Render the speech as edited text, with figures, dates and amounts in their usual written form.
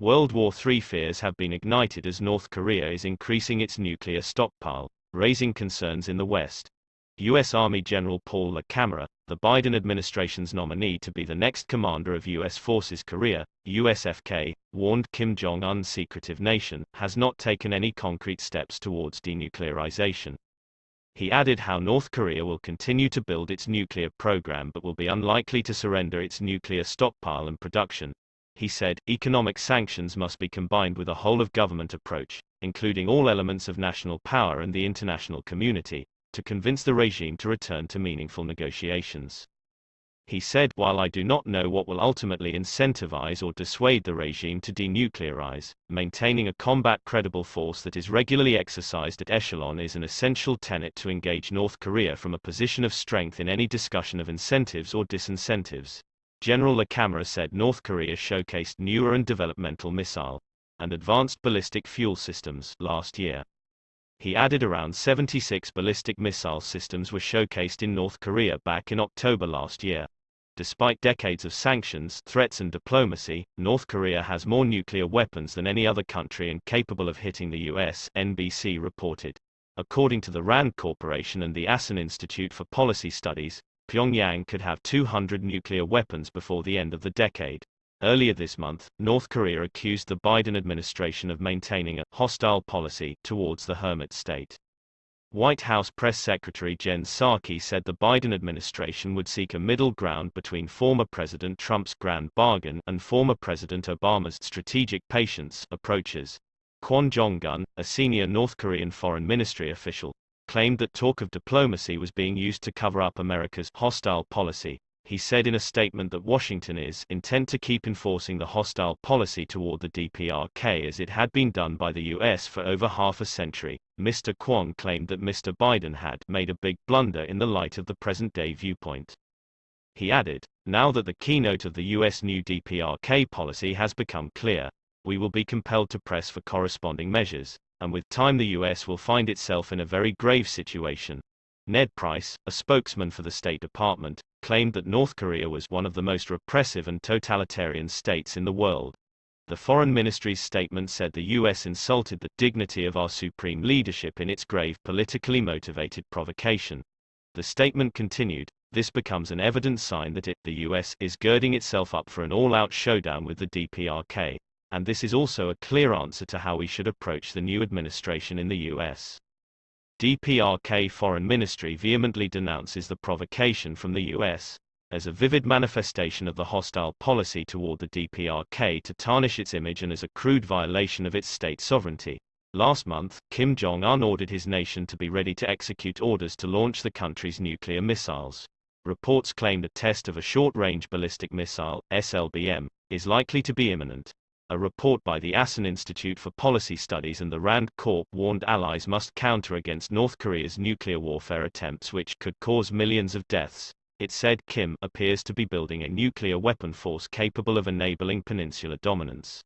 World War III fears have been ignited as North Korea is increasing its nuclear stockpile, raising concerns in the West. U.S. Army General Paul LaCamera, the Biden administration's nominee to be the next commander of U.S. Forces Korea, USFK, warned Kim Jong-un's secretive nation has not taken any concrete steps towards denuclearization. He added how North Korea will continue to build its nuclear program but will be unlikely to surrender its nuclear stockpile and production. He said, economic sanctions must be combined with a whole-of-government approach, including all elements of national power and the international community, to convince the regime to return to meaningful negotiations. He said, while I do not know what will ultimately incentivize or dissuade the regime to denuclearize, maintaining a combat credible force that is regularly exercised at echelon is an essential tenet to engage North Korea from a position of strength in any discussion of incentives or disincentives. General LaCamera said North Korea showcased newer and developmental missile and advanced ballistic fuel systems last year. He added around 76 ballistic missile systems were showcased in North Korea back in October last year. Despite decades of sanctions, threats and diplomacy, North Korea has more nuclear weapons than any other country and capable of hitting the U.S., NBC reported. According to the RAND Corporation and the Asan Institute for Policy Studies, Pyongyang could have 200 nuclear weapons before the end of the decade. Earlier this month, North Korea accused the Biden administration of maintaining a hostile policy towards the hermit state. White House Press Secretary Jen Psaki said the Biden administration would seek a middle ground between former President Trump's grand bargain and former President Obama's strategic patience approaches. Kwon Jong-Un, a senior North Korean foreign ministry official, claimed that talk of diplomacy was being used to cover up America's hostile policy. He said in a statement that Washington is intent to keep enforcing the hostile policy toward the DPRK as it had been done by the U.S. for over half a century. Mr. Kwon claimed that Mr. Biden had made a big blunder in the light of the present-day viewpoint. He added, now that the keynote of the U.S. new DPRK policy has become clear, we will be compelled to press for corresponding measures, and with time the U.S. will find itself in a very grave situation. Ned Price, a spokesman for the State Department, claimed that North Korea was one of the most repressive and totalitarian states in the world. The Foreign Ministry's statement said the U.S. insulted the dignity of our supreme leadership in its grave politically motivated provocation. The statement continued, this becomes an evident sign that the U.S. is girding itself up for an all-out showdown with the DPRK, and this is also a clear answer to how we should approach the new administration in the U.S. DPRK Foreign Ministry vehemently denounces the provocation from the U.S. as a vivid manifestation of the hostile policy toward the DPRK to tarnish its image and as a crude violation of its state sovereignty. Last month, Kim Jong-un ordered his nation to be ready to execute orders to launch the country's nuclear missiles. Reports claimed a test of a short-range ballistic missile, SLBM, is likely to be imminent. A report by the Asan Institute for Policy Studies and the RAND Corp warned allies must counter against North Korea's nuclear warfare attempts which could cause millions of deaths. It said Kim appears to be building a nuclear weapon force capable of enabling peninsular dominance.